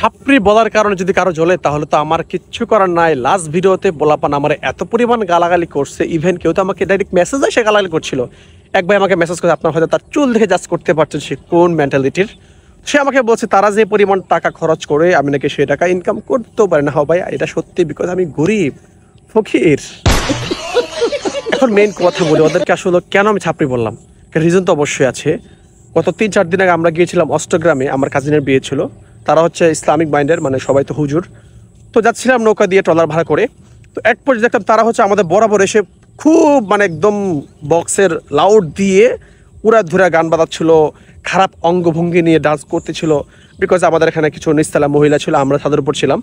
ছাপড়ি বলার কারণে যদি কারো জ্বলে তাহলে তো আমার কিচ্ছু করার নাই। লাস্ট ভিডিওতে পোলাপান আমার এত পরিমাণ গালাগালি করছে, ইভেন কেউ তো আমাকে ডাইরেক্ট মেসেজ এসে গালাগালি করছিল। এক ভাই আমাকে মেসেজ করে, আপনার হয়তো তার চুল দেখে জাজ করতে পারছেন সে কোন মেন্টালিটির। সে আমাকে বলছে তারা যে পরিমাণ টাকা খরচ করে আমি নাকি সে টাকা ইনকাম করতেও পারি না। ভাই এটা সত্যি, বিকজ আমি গরিব ফকির। এখন মেইন কথা বলি ওদেরকে আসলে কেন আমি ছাপড়ি বললাম, রিজন তো অবশ্যই আছে। গত 3-4 দিন আগে আমরা গিয়েছিলাম অষ্টগ্রামে, আমার কাজিনের বিয়ে ছিল। তারা হচ্ছে ইসলামিক মাইন্ডের, মানে সবাই তো হুজুর। তো যাচ্ছিলাম নৌকা দিয়ে ট্রলার ভাড়া করে। তো এক পর্যায়ে দেখলাম তারা হচ্ছে আমাদের বরাবর এসে খুব মানে একদম বক্সের লাউড দিয়ে উড়া ধুরা গান বাজাচ্ছিল, খারাপ অঙ্গভঙ্গি নিয়ে ডান্স করতেছিল। বিকজ আমাদের এখানে কিছু নিস্তালা মহিলা ছিল, আমরা তাদের উপর ছিলাম।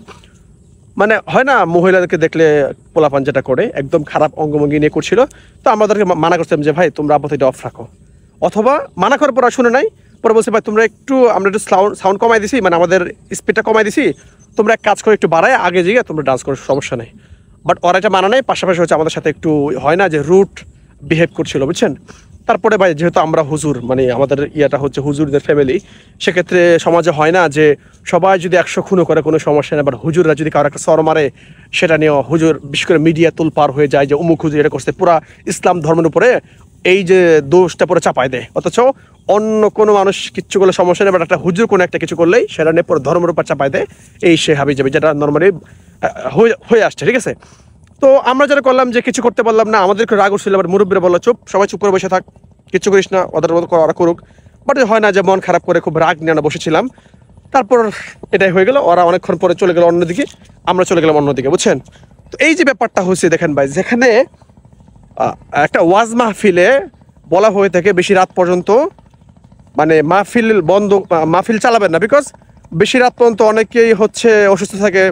মানে হয় না মহিলাদেরকে দেখলে পোলাপান যেটা করে, একদম খারাপ অঙ্গভঙ্গি নিয়ে করছিল। তো আমাদেরকে মানা করছিলাম যে ভাই তোমরা আপাতত এটা অফ রাখো, অথবা মানা করার পর শুনে নাই। পরে বলছে ভাই তোমরা আমরা একটু সাউন্ড কমাই দিছি, মানে আমাদের স্পিডটা কমাই দিছি, তোমরা এক কাজ করে একটু বাড়ায় আগে যেয়ে তোমরা ডান্স করো, সমস্যা নেই। বাট ওরা এটা মানা নেই, পাশাপাশি হচ্ছে আমাদের সাথে একটু হয় না যে রুট বিহেভ করছিল, বুঝছেন। তারপরে ভাই যেহেতু আমরা হুজুর, মানে আমাদের ইয়েটা হচ্ছে হুজুরদের ফ্যামিলি, সেক্ষেত্রে সমাজে হয় না যে সবাই যদি 100 খুনও করে কোনো সমস্যা নেই, বাট হুজুররা যদি কারো একটা সর মারে সেটা নিয়ে হুজুর বিশেষ করে মিডিয়া তুল পার হয়ে যায় যে অমুক হুজুর এটা করছে, পুরা ইসলাম ধর্মের উপরে এই যে দোষটা পরে চাপায় দেয়। অথচ অন্য কোনো মানুষ কিচ্ছু করলে সমস্যা নেই, বাট একটা হুজুর কোনো একটা কিছু করলেই সেটা নিয়ে পুরো ধর্মের উপর চাপায় দেয়, এই সে হাবি যাবে, যেটা নর্মালি হয়ে আসছে, ঠিক আছে। তো আমরা যেটা করলাম যে কিছু করতে পারলাম না, আমাদেরকে রাগ উঠছিল, বাট মুরব্বীরা বললো চুপ, সবাই চুপ করে বসে থাক, কিছু করিস না, ওদের মতো ওরা করুক। বাট হয় না যে মন খারাপ করে খুব রাগ নিয়ে বসেছিলাম। তারপর এটাই হয়ে গেল, ওরা অনেকক্ষণ পরে চলে গেল অন্যদিকে, আমরা চলে গেলাম অন্যদিকে, বুঝছেন। তো এই যে ব্যাপারটা হচ্ছে দেখেন ভাই, যেখানে একটা ওয়াজ মাহফিলে বলা হয়ে থাকে বেশি রাত পর্যন্ত মানে মাহফিল চালাবেন না, বিকজ বেশি রাত পর্যন্ত অনেকেই হচ্ছে অসুস্থ থাকে,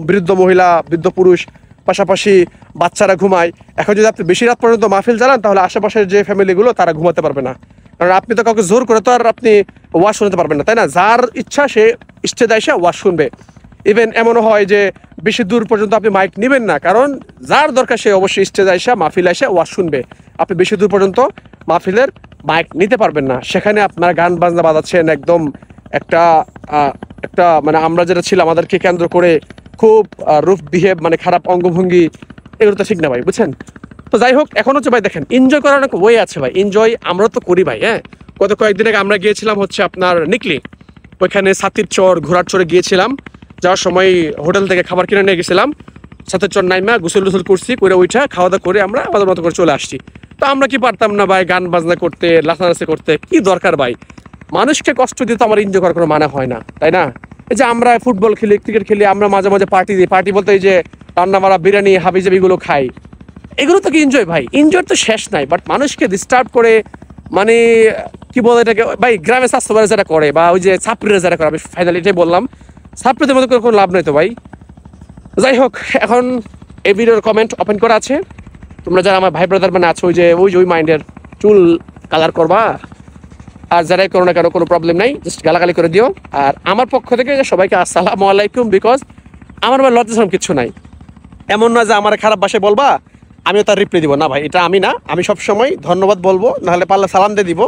বৃদ্ধ মহিলা, বৃদ্ধ পুরুষ, পাশাপাশি বাচ্চারা ঘুমায়। এখন যদি আপনি বেশি রাত পর্যন্ত মাহফিল চালান তাহলে আশেপাশের যে ফ্যামিলিগুলো তারা ঘুমাতে পারবে না, কারণ আপনি তো কাউকে জোর করে তো আর আপনি ওয়াজ শুনতে পারবেন না, তাই না। যার ইচ্ছা সে স্টেজে এসে ওয়াজ শুনবে। ইভেন এমনও হয় যে বেশি দূর পর্যন্ত আপনি মাইক নেবেন না, কারণ যার দরকার সে অবশ্যই স্টেজে এসে মাহফিল এসে ওয়াজ শুনবে। আপনি বেশি দূর পর্যন্ত মাহফিলের মাইক নিতে পারবেন না, সেখানে আপনার গান বাজনা বাজাচ্ছেন একদম একটা মানে আমরা যেটা ছিল আমাদেরকে কেন্দ্র করে খুব রুফ বিহেভ, মানে খারাপ অঙ্গভঙ্গি, এগুলো তো ঠিক না ভাই, বুঝছেন। তো যাই হোক, এখন হচ্ছে ভাই দেখেন এনজয় করার অনেক ওয়ে আছে ভাই, এনজয় আমরা তো করি ভাই। হ্যাঁ, গত কয়েকদিন আগে আমরা গিয়েছিলাম হচ্ছে আপনার নিকলি, ওইখানে সাতির চর ঘোড়ার চরে গিয়েছিলাম। যাওয়ার সময় হোটেল থেকে খাবার কিনে নিয়ে গেছিলাম, সাথের চর নাইমা গোসল টুসল করছি, করে ওইটা খাওয়া দাওয়া করে আমরা আমাদের মতো করে চলে আসছি। তো আমরা কি পারতাম না ভাই গান বাজনা করতে, লাফালাফি করতে, কি দরকার ভাই। মানুষকে কষ্ট দিয়ে তো আমার এনজয় করার কোনো মানে হয় না, তাই না। এই যে আমরা ফুটবল খেলি, ক্রিকেট খেলি, আমরা মাঝে মাঝে পার্টি দিই, পার্টি বলতে এই যে রান্না মারা বিরিয়ানি হাবিজাবিগুলো খাই, এগুলো তো কি এনজয় ভাই, এনজয় তো শেষ নাই। বাট মানুষকে ডিস্টার্ব করে, মানে কি বলে এটাকে ভাই, গ্রামে স্বাস্থ্যবাড়ি যারা করে বা ওই যে ছাপড়িরা যারা করে, আমি ফাইনালি এটাই বললাম, ছাপড়িদের মতো কোনো লাভ নেই তো ভাই। যাই হোক, এখন এই ভিডিওর কমেন্ট ওপেন করা আছে, তোমরা যারা আমার ভাই ব্রাদার মানে আছো ওই মাইন্ডের চুল কালার করবা, আর যারাই করো না কেন কোনো প্রবলেম নাই, জাস্ট গালাগালি করে দিও। আর আমার পক্ষ থেকে সবাইকে আসসালামু আলাইকুম, বিকজ আমার ভাই লজ্জা কিছু নাই। এমন না যে আমার খারাপ ভাষায় বলবা আমিও তার রিপ্লাই দিব না ভাই, এটা আমি না, আমি সবসময় ধন্যবাদ বলবো, নাহলে পারলে সালাম দিয়ে দিব,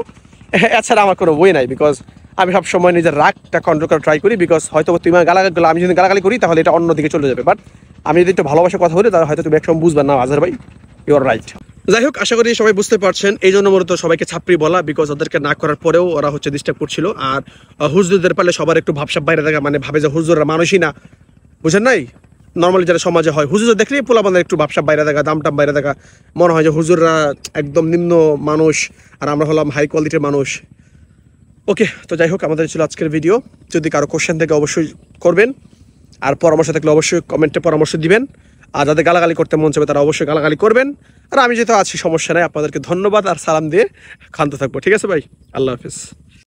এছাড়া আমার কোনো বই নাই। বিকজ আমি সবসময় নিজের রাগটা কন্ট্রোল করার ট্রাই করি, বিকজ হয়তো তুমি গালাগালি, আমি যদি গালাগালি করি তাহলে এটা অন্যদিকে চলে যাবে, বাট আমি যদি একটু ভালোবাসার কথা বলি তাহলে হয়তো তুমি একসময় বুঝবে না আজহার ভাই, ইউ আর রাইট। যাই হোক, আশা করি সবাই বুঝতে পারছেন, এই জন্য মূলত সবাইকে ছাপড়ি বলা, বিকজ ওদেরকে না করার পরেও ওরা হচ্ছে ডিস্টার্ব করছিল। আর হুজুরদের পারলে সবার একটু ভাবসাব বাইরে থাকা, মানে ভাবে যে হুজুররা মানুষই না, বুঝেন নাই। নর্মালি যারা সমাজে হয় হুজুর দেখলেই পোলাপানের একটু ভাবসাব বাইরে থাকা, দাম টাম বাইরে থাকা, মনে হয় যে হুজুররা একদম নিম্ন মানুষ আর আমরা হলাম হাই কোয়ালিটির মানুষ। ওকে, তো যাই হোক, আমাদের ছিল আজকের ভিডিও। যদি কারো কোশ্চেন থেকে অবশ্যই করবেন, আর পরামর্শ থাকলে অবশ্যই কমেন্টে পরামর্শ দিবেন। আর যাদের গালাগালি করতে মন চাবে তারা অবশ্যই গালাগালি করবেন। আর আমি যেহেতু আছি সমস্যা নেই, আপনাদেরকে ধন্যবাদ আর সালাম দিয়ে ক্ষান্ত থাকবো, ঠিক আছে ভাই, আল্লাহ হাফিজ।